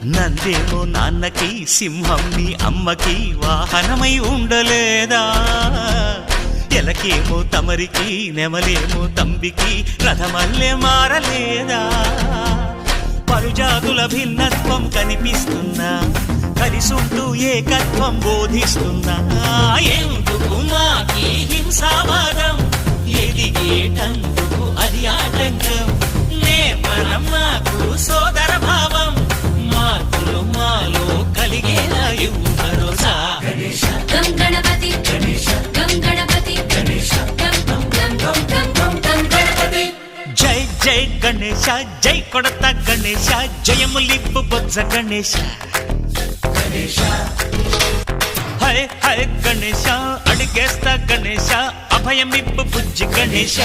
నందేమో నాన్నకి సింహం నీ అమ్మకి వాహనమై ఉండలేదా? ఎలకేమో తమరికి నెమలేమో తంబికి రథమల్లే మారలేదా? పలుజాతుల భిన్నత్వం కనిపిస్తున్నా, కలిసుంటూ ఏకత్వం బోధిస్తున్నా. ఎందుకు మాకి హింసావాదం, ఎదిగేటందుకు అది ఆటంకం. నేపరం మాకు సోదర భావం, మార్పులు మాలో కలిగేలా ఇవ్వు భరోసా. గం గణపతి గం గణపతి గం గం గం గం గం గం గణపతి. జై జై గణేశ, జై కొడత గణేశ, జయములిప్పు బొజ్జ గణేశ. హై హై గణేశ, అడిగేస్తా గణేశ, అభయమిప్పు బుజ్జి గణేశ.